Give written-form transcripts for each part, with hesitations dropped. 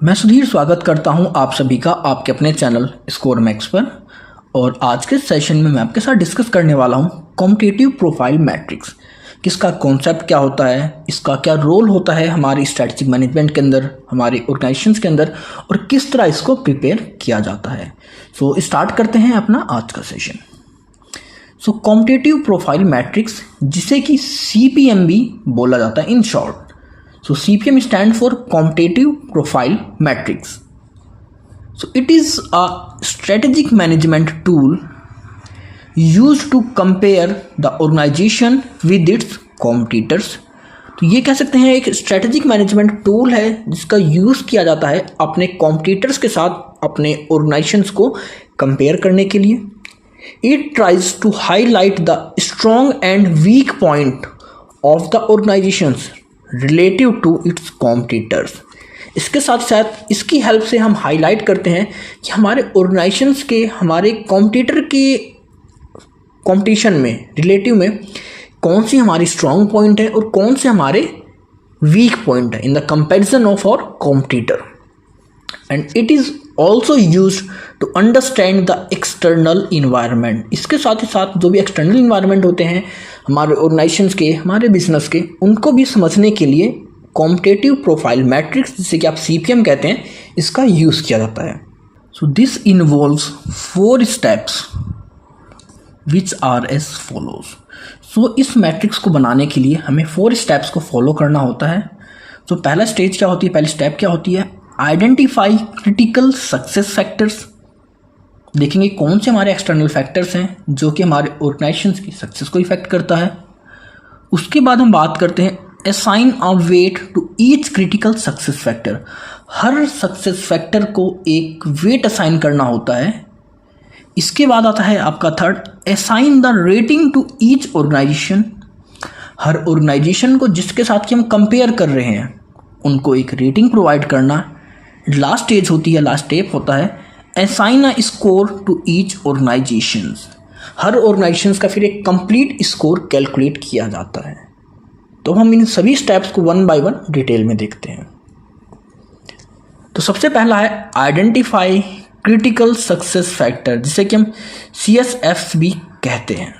मैं सुधीर स्वागत करता हूं आप सभी का आपके अपने चैनल स्कोर मैक्स पर। और आज के सेशन में मैं आपके साथ डिस्कस करने वाला हूं कॉम्पिटिटिव प्रोफाइल मैट्रिक्स। किसका कॉन्सेप्ट क्या होता है, इसका क्या रोल होता है हमारी स्ट्रेटजिक मैनेजमेंट के अंदर, हमारे ऑर्गेनाइजेशंस के अंदर, और किस तरह इसको प्रिपेयर किया जाता है। सो स्टार्ट करते हैं अपना आज का सेशन। सो कॉम्पिटिटिव प्रोफाइल मैट्रिक्स, जिसे कि CPM भी बोला जाता है in short. So CPM stands for Competitive Profile Matrix. So it is a strategic management tool used to compare the organization with its competitors. तो ये कह सकते हैं एक स्ट्रेटेजिक मैनेजमेंट टूल है जिसका यूज़ किया जाता है अपने कॉम्पिटिटर्स के साथ अपने ऑर्गेनाइजेशंस को कंपेयर करने के लिए। It tries to highlight the strong and weak point of the organisations relative to its competitors. इसके साथ साथ इसकी हेल्प से हम हाईलाइट करते हैं कि हमारे ऑर्गेनाइजेशंस के हमारे कॉम्पिटिटर के कंपटीशन में रिलेटिव में कौन सी हमारी स्ट्रॉन्ग पॉइंट है और कौन से हमारे वीक पॉइंट है in the comparison of our competitor. And it is also use to understand the external environment. इसके साथ ही साथ जो भी एक्सटर्नल इन्वायरमेंट होते हैं हमारे ऑर्गेनाइजेशंस के, हमारे बिजनेस के, उनको भी समझने के लिए कॉम्पिटिटिव प्रोफाइल मैट्रिक्स, जिसे कि आप CPM कहते हैं, इसका यूज़ किया जाता है। So this involves 4 steps which are as follows. So इस मैट्रिक्स को बनाने के लिए हमें 4 स्टेप्स को फॉलो करना होता है। तो पहला स्टेज क्या होती है, पहली स्टेप क्या होती है, आइडेंटिफाई क्रिटिकल सक्सेस फैक्टर्स। देखेंगे कौन से हमारे एक्सटर्नल फैक्टर्स हैं जो कि हमारे ऑर्गेनाइजेशंस की सक्सेस को इफेक्ट करता है। उसके बाद हम बात करते हैं assign a weight to each critical success factor. हर सक्सेस फैक्टर को एक वेट असाइन करना होता है। इसके बाद आता है आपका third, assign the rating to each organisation. हर ऑर्गेनाइजेशन को जिसके साथ कि हम कंपेयर कर रहे हैं उनको एक रेटिंग प्रोवाइड करना। लास्ट स्टेज होती है, लास्ट स्टेप होता है assign a score to each organisations. हर ऑर्गेनाइजेशंस का फिर एक कंप्लीट स्कोर कैलकुलेट किया जाता है। तो हम इन सभी स्टेप्स को 1 बाय 1 डिटेल में देखते हैं। तो सबसे पहला है आइडेंटिफाई क्रिटिकल सक्सेस फैक्टर, जिसे कि हम CSF भी कहते हैं।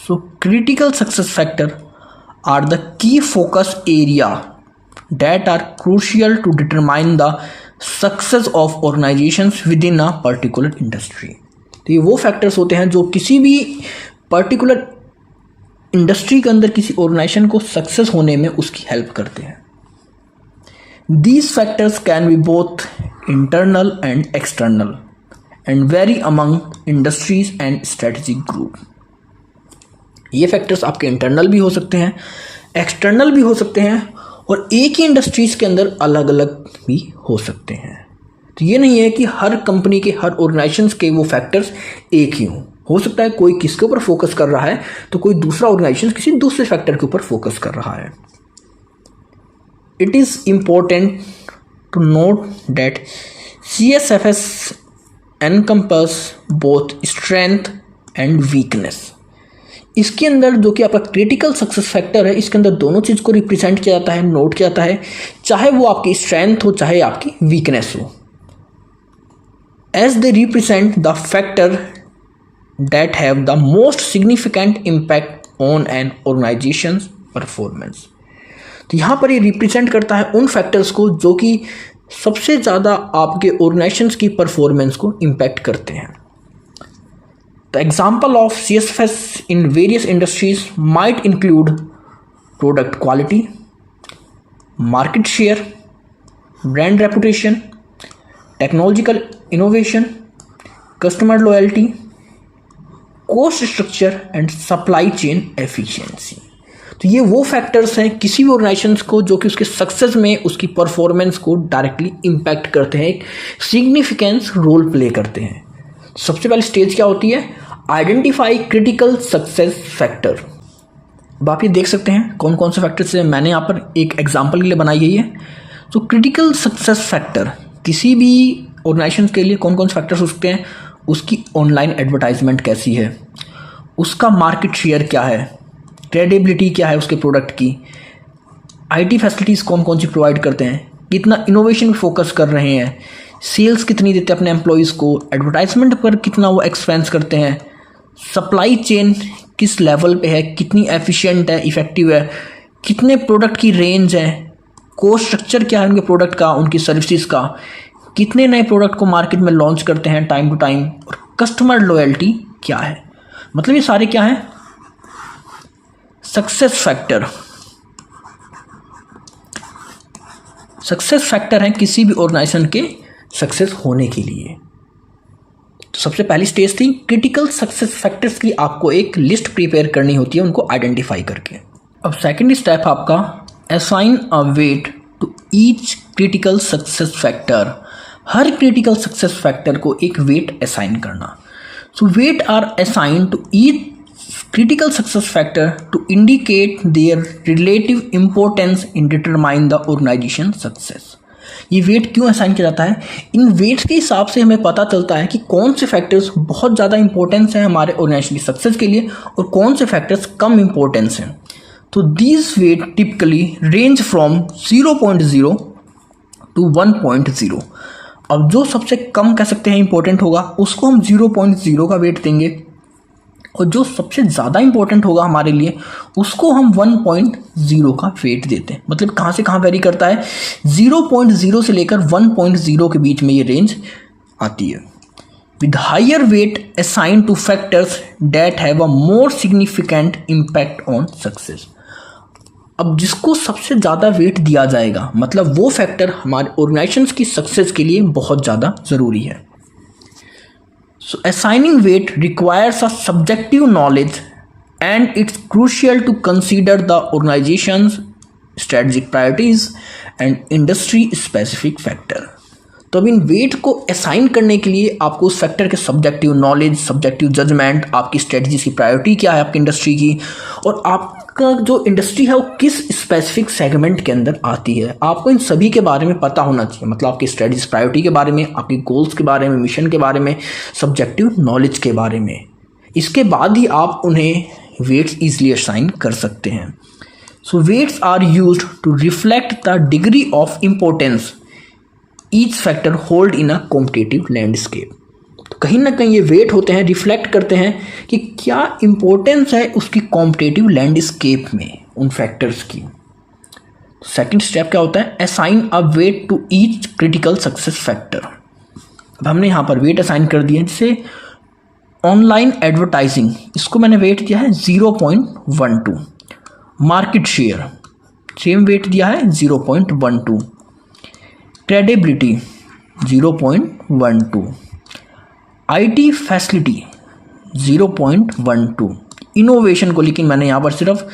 So critical success factor are the key focus area that are crucial to determine the success of organizations within a particular industry। तो ये वो फैक्टर्स होते हैं जो किसी भी पर्टिकुलर इंडस्ट्री के अंदर किसी ऑर्गेनाइजेशन को सक्सेस होने में उसकी हेल्प करते हैं। These factors can be both internal and external and vary among industries and strategic group। ये फैक्टर्स आपके इंटरनल भी हो सकते हैं, एक्सटर्नल भी हो सकते हैं, और एक ही इंडस्ट्रीज़ के अंदर अलग अलग भी हो सकते हैं। तो ये नहीं है कि हर कंपनी के, हर ऑर्गेनाइजेशंस के वो फैक्टर्स एक ही हों। हो सकता है कोई किसके ऊपर फोकस कर रहा है तो कोई दूसरा ऑर्गेनाइजेशन किसी दूसरे फैक्टर के ऊपर फोकस कर रहा है। It is important to note that CSFS encompass both strength and weakness. इसके अंदर जो कि आपका क्रिटिकल सक्सेस फैक्टर है, इसके अंदर दोनों चीज़ को रिप्रेजेंट किया जाता है, नोट किया जाता है, चाहे वो आपकी स्ट्रेंथ हो चाहे आपकी वीकनेस हो, as they represent the factor that have the most significant impact on an organisation performance. तो यहाँ पर ये रिप्रेजेंट करता है उन फैक्टर्स को जो कि सबसे ज़्यादा आपके ऑर्गेनाइजेशंस की परफॉर्मेंस को इम्पैक्ट करते हैं। The example of CSFS in various industries might include product quality, market share, brand reputation, technological innovation, customer loyalty, cost structure and supply chain efficiency। तो ये वो फैक्टर्स हैं किसी भी ऑर्गेनाइजेशन को जो कि उसके सक्सेस में उसकी परफॉर्मेंस को डायरेक्टली इम्पैक्ट करते हैं, एक सिग्निफिकेंस रोल प्ले करते हैं। सबसे पहली स्टेज क्या होती है, आइडेंटिफाई क्रिटिकल सक्सेस फैक्टर। अब आप ये देख सकते हैं कौन कौन से फैक्टर्स हैं, मैंने यहाँ पर एक एग्जांपल के लिए बनाई गई है। तो क्रिटिकल सक्सेस फैक्टर किसी भी ऑर्गेनाइजेशन के लिए कौन कौन से फैक्टर्स हो सकते हैं, उसकी ऑनलाइन एडवर्टाइजमेंट कैसी है, उसका मार्केट शेयर क्या है, क्रेडिबिलिटी क्या है उसके प्रोडक्ट की, IT फैसिलिटीज़ कौन कौन सी प्रोवाइड करते हैं, कितना इनोवेशन फोकस कर रहे हैं, सेल्स कितनी देते हैं अपने एम्प्लॉयज़ को, एडवर्टाइजमेंट पर कितना वो एक्सपेंस करते हैं, सप्लाई चेन किस लेवल पे है, कितनी एफिशिएंट है, इफ़ेक्टिव है, कितने प्रोडक्ट की रेंज है, कोस्ट स्ट्रक्चर क्या है उनके प्रोडक्ट का, उनकी सर्विसेज का, कितने नए प्रोडक्ट को मार्केट में लॉन्च करते हैं टाइम टू टाइम, और कस्टमर लॉयल्टी क्या है। मतलब ये सारे क्या हैं, सक्सेस फैक्टर हैं किसी भी ऑर्गेनाइजेशन के सक्सेस होने के लिए। तो सबसे पहली स्टेज थी क्रिटिकल सक्सेस फैक्टर्स की, आपको एक लिस्ट प्रिपेयर करनी होती है उनको आइडेंटिफाई करके। अब सेकंड स्टेप आपका assign a weight to each critical success factor. हर क्रिटिकल सक्सेस फैक्टर को एक वेट असाइन करना। So weight are assign to each critical success factor to indicate their relative importance in determine the organization success। ये wait क्यों assign किया जाता है? इन weights के हिसाब से हमें पता चलता है कि कौन से फैक्टर्स बहुत ज़्यादा इंपॉर्टेंस हैं हमारे ऑर्गेनाइजेशन की सक्सेस के लिए और कौन से फैक्टर्स कम इंपॉर्टेंस हैं। तो these weight typically range from 0.0 to 1.0। अब जो सबसे कम कह सकते हैं इंपॉर्टेंट होगा उसको हम 0.0 का वेट देंगे, और जो सबसे ज़्यादा इंपॉर्टेंट होगा हमारे लिए उसको हम 1.0 का वेट देते हैं। मतलब कहाँ से कहाँ वेरी करता है, 0.0 से लेकर 1.0 के बीच में ये रेंज आती है। With higher weight assign to factors that have a more significant impact on success. अब जिसको सबसे ज़्यादा वेट दिया जाएगा मतलब वो फैक्टर हमारे ऑर्गेनाइजेशन की सक्सेस के लिए बहुत ज़्यादा ज़रूरी है। So assigning weight requires a subjective knowledge and it's crucial to consider the organization's strategic priorities and industry specific factor। तो अब इन वेट को असाइन करने के लिए आपको उस फैक्टर के सब्जेक्टिव नॉलेज, सब्जेक्टिव जजमेंट, आपकी स्ट्रेटजी की प्रायोरिटी क्या है आपकी इंडस्ट्री की, और आपका जो इंडस्ट्री है वो किस स्पेसिफिक सेगमेंट के अंदर आती है, आपको इन सभी के बारे में पता होना चाहिए। मतलब आपकी स्ट्रेटजी प्रायोरिटी के बारे में, आपकी गोल्स के बारे में, मिशन के बारे में, सब्जेक्टिव नॉलेज के बारे में। इसके बाद ही आप उन्हें वेट्स ईजिली असाइन कर सकते हैं। So weights are used to reflect the degree of importance each factor hold in a competitive landscape. तो कहीं ना कहीं ये वेट होते हैं, रिफ्लेक्ट करते हैं कि क्या इम्पोर्टेंस है उसकी कॉम्पिटिटिव लैंडस्केप में उन फैक्टर्स की। सेकंड स्टेप क्या होता है, assign a weight to each critical success factor. अब हमने यहाँ पर वेट असाइन कर दिए, जैसे ऑनलाइन एडवर्टाइजिंग, इसको मैंने वेट दिया है 0.12। मार्केट शेयर सेम वेट दिया है 0.12। क्रेडिबिलिटी 0.12। IT facility 0.12। इनोवेशन को लेकिन मैंने यहाँ पर सिर्फ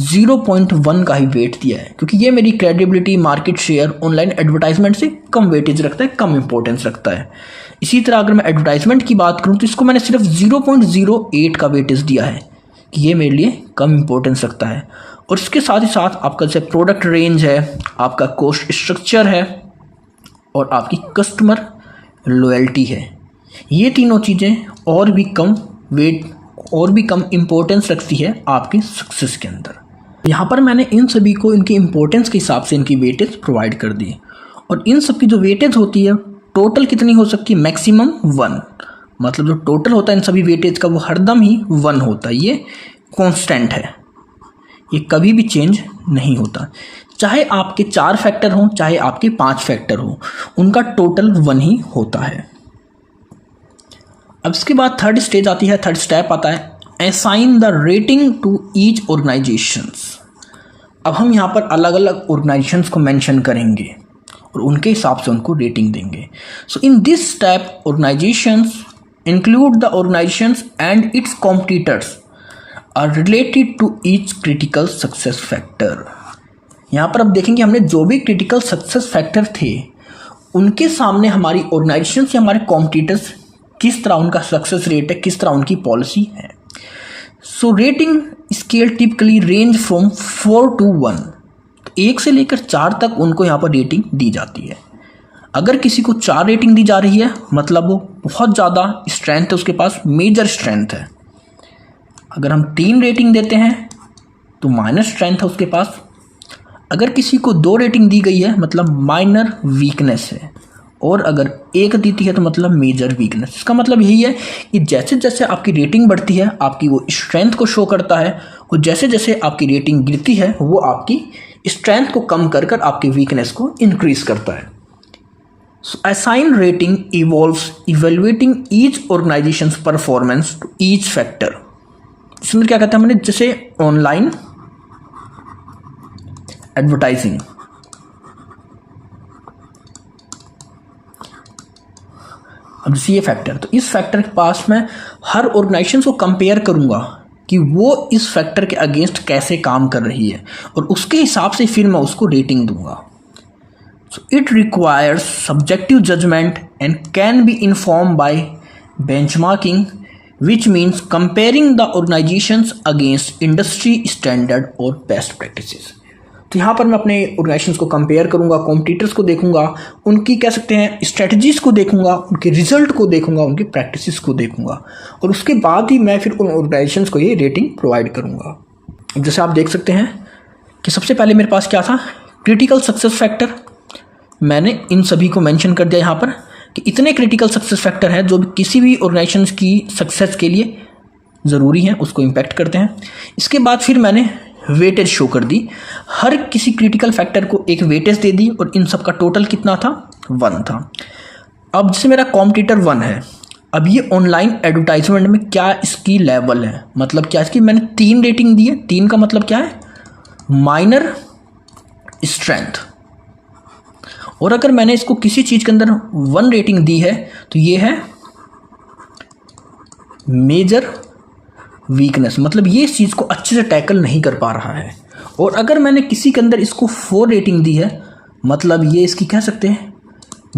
0.1 का ही वेट दिया है क्योंकि ये मेरी credibility, market share, online advertisement से कम वेटेज रखता है, कम इंपॉर्टेंस रखता है। इसी तरह अगर मैं एडवर्टाइजमेंट की बात करूँ तो इसको मैंने सिर्फ 0.08 का वेटेज दिया है कि ये मेरे लिए कम इंपॉर्टेंस रखता है। और इसके साथ ही साथ आपका जैसे प्रोडक्ट रेंज है, आपका कॉस्ट स्ट्रक्चर है और आपकी कस्टमर लॉयल्टी है, ये तीनों चीज़ें और भी कम वेट और भी कम इम्पोर्टेंस रखती है आपकी सक्सेस के अंदर। यहाँ पर मैंने इन सभी को इनकी इम्पोर्टेंस के हिसाब से इनकी वेटेज प्रोवाइड कर दी। और इन सब की जो वेटेज होती है टोटल कितनी हो सकती है, मैक्सिमम 1। मतलब जो टोटल होता है इन सभी वेटेज का वो हरदम ही 1 होता है, ये कांस्टेंट है, ये कभी भी चेंज नहीं होता। चाहे आपके 4 फैक्टर हों चाहे आपके 5 फैक्टर हों, उनका टोटल 1 ही होता है। अब इसके बाद थर्ड स्टेज आती है, थर्ड स्टेप आता है assign the rating to each organisations. अब हम यहाँ पर अलग अलग ऑर्गेनाइजेशंस को मेंशन करेंगे और उनके हिसाब से उनको रेटिंग देंगे। So in this step organisations include the organisations and its competitors are related to each critical success factor. यहाँ पर अब देखेंगे हमने जो भी क्रिटिकल सक्सेस फैक्टर थे उनके सामने हमारी ऑर्गेनाइजेशन या हमारे कॉम्पिटिटर्स किस तरह उनका सक्सेस रेट है, किस तरह उनकी पॉलिसी है। So rating scale typically range from 4 to 1। 1 से लेकर 4 तक उनको यहाँ पर रेटिंग दी जाती है। अगर किसी को 4 रेटिंग दी जा रही है मतलब वो बहुत ज़्यादा स्ट्रेंथ है, उसके पास मेजर स्ट्रेंथ है। अगर हम 3 रेटिंग देते हैं तो माइनर स्ट्रेंथ है उसके पास। अगर किसी को 2 रेटिंग दी गई है मतलब माइनर वीकनेस है, और अगर 1 दी थी है तो मतलब मेजर वीकनेस। इसका मतलब यही है कि जैसे जैसे आपकी रेटिंग बढ़ती है आपकी वो स्ट्रेंथ को शो करता है, और जैसे जैसे आपकी रेटिंग गिरती है वो आपकी स्ट्रेंथ को कम कर कर आपकी वीकनेस को इंक्रीज करता है। So assign rating involves evaluating each organization's performance to each factor। इसमें क्या कहते हैं हमने, जैसे ऑनलाइन एडवर्टाइजिंग, अब जैसे ये फैक्टर, तो इस फैक्टर के पास मैं हर ऑर्गेनाइजेशन को कंपेयर करूंगा कि वो इस फैक्टर के अगेंस्ट कैसे काम कर रही है, और उसके हिसाब से फिर मैं उसको रेटिंग दूंगा। So it requires subjective judgment and can be informed by benchmarking, which means comparing the organizations against industry standard और best practices। तो यहाँ पर मैं अपने ऑर्गेनाइजेशंस को कंपेयर करूँगा, कॉम्पिटिटर्स को देखूँगा, उनकी कह सकते हैं स्ट्रेटजीज़ को देखूँगा, उनके रिजल्ट को देखूँगा, उनकी प्रैक्टिसेस को देखूँगा, और उसके बाद ही मैं फिर उन ऑर्गेनाइजेशंस को ये रेटिंग प्रोवाइड करूँगा। जैसे आप देख सकते हैं कि सबसे पहले मेरे पास क्या था, क्रिटिकल सक्सेस फैक्टर। मैंने इन सभी को मेंशन कर दिया यहाँ पर कि इतने क्रिटिकल सक्सेस फैक्टर हैं जो किसी भी ऑर्गेनाइजेशन की सक्सेस के लिए ज़रूरी हैं, उसको इम्पैक्ट करते हैं। इसके बाद फिर मैंने वेटेज शो कर दी, हर किसी क्रिटिकल फैक्टर को एक वेटेज दे दी, और इन सब का टोटल कितना था, 1 था। अब जैसे मेरा कॉम्पिटिटर 1 है, अब ये ऑनलाइन एडवर्टाइजमेंट में क्या इसकी लेवल है, मतलब क्या इसकी मैंने 3 रेटिंग दी है। 3 का मतलब क्या है, माइनर स्ट्रेंथ, और अगर मैंने इसको किसी चीज़ के अंदर 1 रेटिंग दी है तो ये है मेजर वीकनेस, मतलब ये इस चीज़ को अच्छे से टैकल नहीं कर पा रहा है। और अगर मैंने किसी के अंदर इसको 4 रेटिंग दी है मतलब ये इसकी कह सकते हैं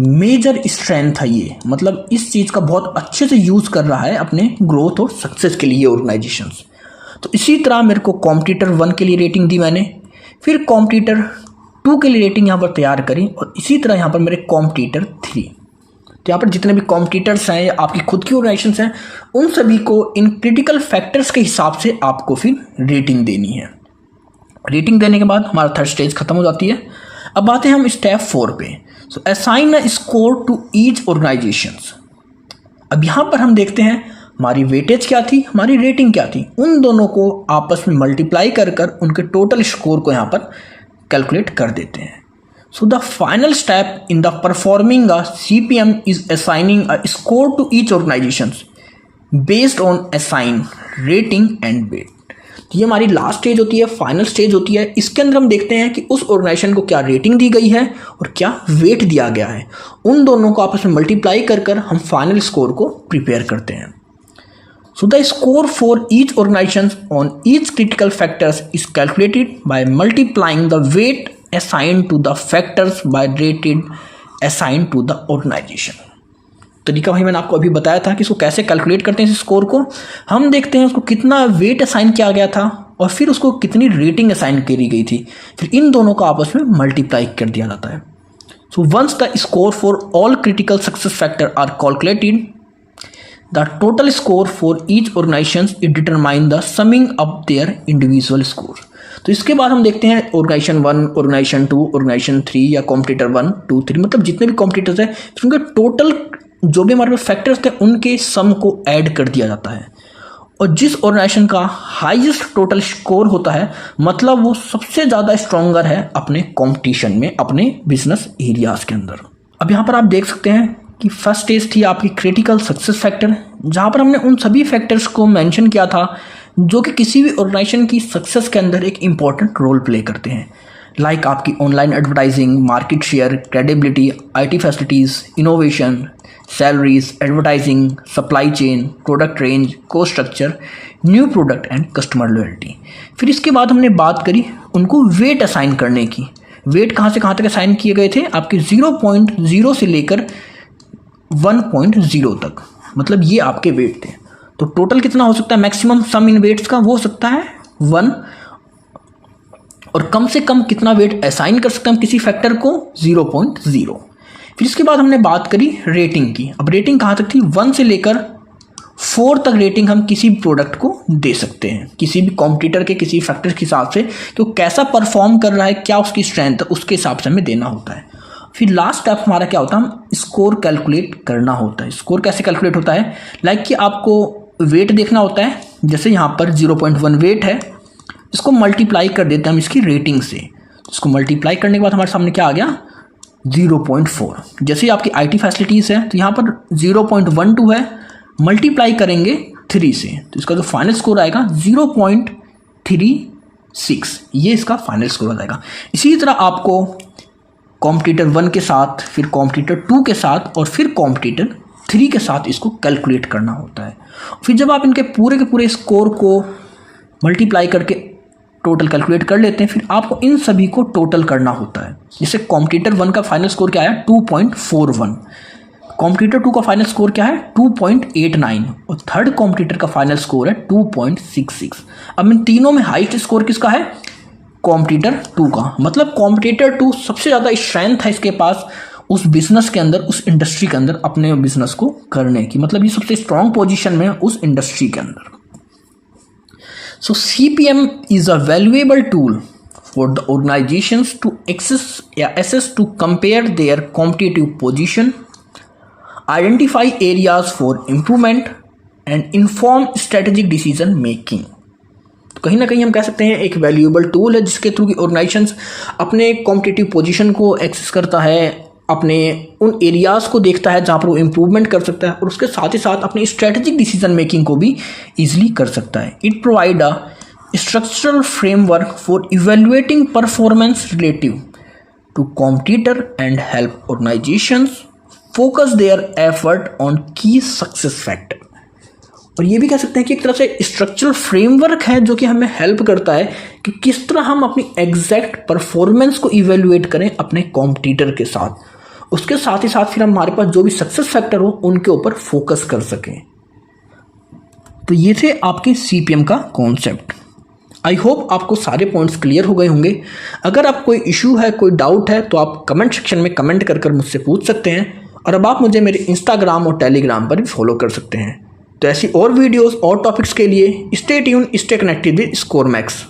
मेजर स्ट्रेंथ है, ये मतलब इस चीज़ का बहुत अच्छे से यूज़ कर रहा है अपने ग्रोथ और सक्सेस के लिए ऑर्गेनाइजेशंस। तो इसी तरह मेरे को कॉम्पिटिटर 1 के लिए रेटिंग दी मैंने, फिर कॉम्पिटिटर 2 के लिए रेटिंग यहाँ पर तैयार करी, और इसी तरह यहाँ पर मेरे कॉम्पिटिटर 3। तो यहाँ पर जितने भी कॉम्पिटिटर्स हैं या आपकी खुद की ऑर्गेनाइजेशंस हैं, उन सभी को इन क्रिटिकल फैक्टर्स के हिसाब से आपको फिर रेटिंग देनी है। रेटिंग देने के बाद हमारा 3rd स्टेज खत्म हो जाती है। अब आते हैं हम स्टेप 4 पे। So assign a score to each organisations. अब यहाँ पर हम देखते हैं हमारी वेटेज क्या थी, हमारी रेटिंग क्या थी, उन दोनों को आपस में मल्टीप्लाई कर कर उनके टोटल स्कोर को यहाँ पर कैलकुलेट कर देते हैं। So the final step in the performing a CPM is assigning a score to each organisations based on assign rating and weight. तो ये हमारी लास्ट स्टेज होती है, फाइनल स्टेज होती है। इसके अंदर हम देखते हैं कि उस ऑर्गेनाइजेशन को क्या रेटिंग दी गई है और क्या वेट दिया गया है, उन दोनों को आपस में मल्टीप्लाई कर कर हम फाइनल स्कोर को प्रिपेयर करते हैं। So the score for each organization on each critical factors is calculated by multiplying the weight assigned to the factors by rated assigned to the organization। तरीका भाई मैंने आपको अभी बताया था कि इसको कैसे कैलकुलेट करते हैं। इस स्कोर को हम देखते हैं उसको कितना वेट असाइन किया गया था और फिर उसको कितनी रेटिंग असाइन करी गई थी, फिर इन दोनों को आपस में मल्टीप्लाई कर दिया जाता है। So once the score for all critical success factor are calculated, the total score for each organization is determine the summing up their individual score। तो इसके बाद हम देखते हैं ऑर्गेनाइजेशन 1, ऑर्गेनाइजेशन 2, ऑर्गेनाइजेशन 3 या कॉम्पिटिटर 1, 2, 3 मतलब जितने भी कॉम्पिटिटर्स हैं उनके टोटल जो भी हमारे पास फैक्टर्स थे उनके सम को ऐड कर दिया जाता है, और जिस ऑर्गेनाइजेशन का हाईएस्ट टोटल स्कोर होता है मतलब वो सबसे ज़्यादा स्ट्रॉन्गर है अपने कॉम्पिटिशन में, अपने बिजनेस एरियाज के अंदर। अब यहाँ पर आप देख सकते हैं कि फर्स्ट स्टेज थी आपकी क्रिटिकल सक्सेस फैक्टर, जहाँ पर हमने उन सभी फैक्टर्स को मेंशन किया था जो कि किसी भी ऑर्गेनाइजेशन की सक्सेस के अंदर एक इम्पॉर्टेंट रोल प्ले करते हैं, लाइक आपकी online advertising, market share, credibility, IT facilities, innovation, salaries, advertising, supply chain, product range, cost structure, new product and customer loyalty. फिर इसके बाद हमने बात करी उनको वेट असाइन करने की। वेट कहाँ से कहाँ तक असाइन किए गए थे, आपके 0.0 से लेकर 1.0 तक, मतलब ये आपके वेट थे। तो टोटल कितना हो सकता है, मैक्सिमम सम इन वेट्स का वो हो सकता है 1, और कम से कम कितना वेट असाइन कर सकते हैं हम किसी फैक्टर को, 0.0। फिर इसके बाद हमने बात करी रेटिंग की। अब रेटिंग कहाँ तक थी, 1 से लेकर 4 तक रेटिंग हम किसी भी प्रोडक्ट को दे सकते हैं, किसी भी कॉम्पिटिटर के किसी फैक्टर के हिसाब से कि वो कैसा परफॉर्म कर रहा है, क्या उसकी स्ट्रेंथ है, उसके हिसाब से हमें देना होता है। फिर लास्ट स्टेप हमारा क्या होता है, हम स्कोर कैलकुलेट करना होता है। स्कोर कैसे कैलकुलेट होता है, लाइक कि आपको वेट देखना होता है। जैसे यहाँ पर 0.1 वेट है, इसको मल्टीप्लाई कर देते हैं हम इसकी रेटिंग से। इसको मल्टीप्लाई करने के बाद हमारे सामने क्या आ गया, 0.4। जैसे आपकी IT फैसिलिटीज़ है तो यहाँ पर 0.12 है, मल्टीप्लाई करेंगे 3 से तो इसका जो फाइनल स्कोर आएगा 0.36, ये इसका फाइनल स्कोर आ जाएगा। इसी तरह आपको कॉम्पिटिटर 1 के साथ, फिर कॉम्पिटिटर 2 के साथ और फिर कॉम्पिटिटर 3 के साथ इसको कैलकुलेट करना होता है। फिर जब आप इनके पूरे के पूरे स्कोर को मल्टीप्लाई करके टोटल कैलकुलेट कर लेते हैं, फिर आपको इन सभी को टोटल करना होता है। जैसे कॉम्पिटिटर 1 का फाइनल स्कोर क्या है, 2.41, कॉम्पिटिटर 2 का फाइनल स्कोर क्या है, 2.89 और थर्ड कॉम्पिटिटर का फाइनल स्कोर है 2.66। अब इन तीनों में हाईएस्ट स्कोर किसका है, कॉम्पिटिटर 2 का। मतलब कॉम्पिटिटर 2 सबसे ज़्यादा स्ट्रेंथ है इसके पास उस बिजनेस के अंदर, उस इंडस्ट्री के अंदर अपने बिजनेस को करने की, मतलब ये सबसे स्ट्रॉन्ग पोजीशन में है उस इंडस्ट्री के अंदर। सो CPM is a valuable tool for the organizations to assess to compare their competitive position, identify areas for improvement and inform strategic decision making। तो कहीं ना कहीं हम कह सकते हैं एक वैल्यूएबल टूल है जिसके थ्रू की ऑर्गेनाइजेशंस अपने कॉम्पिटिटिव पोजीशन को एक्सेस करता है, अपने उन एरियाज़ को देखता है जहाँ पर वो इम्प्रूवमेंट कर सकता है और उसके साथ ही साथ अपनी स्ट्रेटेजिक डिसीजन मेकिंग को भी ईजिली कर सकता है। It provide a structural framework for evaluating performance relative to competitor and help organisations focus their effort on key success factor. और ये भी कह सकते हैं कि एक तरह से स्ट्रक्चरल फ्रेमवर्क है जो कि हमें हेल्प करता है कि किस तरह हम अपनी एग्जैक्ट परफॉर्मेंस को इवेल्युएट करें अपने कॉम्पिटिटर के साथ। उसके साथ ही साथ फिर हमारे पास जो भी सक्सेस फैक्टर हो उनके ऊपर फोकस कर सकें। तो ये थे आपके CPM का कॉन्सेप्ट। आई होप आपको सारे पॉइंट्स क्लियर हो गए होंगे। अगर आप कोई इशू है, कोई डाउट है तो आप कमेंट सेक्शन में कमेंट कर मुझसे पूछ सकते हैं और अब आप मुझे मेरे इंस्टाग्राम और टेलीग्राम पर भी फॉलो कर सकते हैं। तो ऐसी और वीडियोस और टॉपिक्स के लिए stay tune, stay connected with स्कोरमैक्स।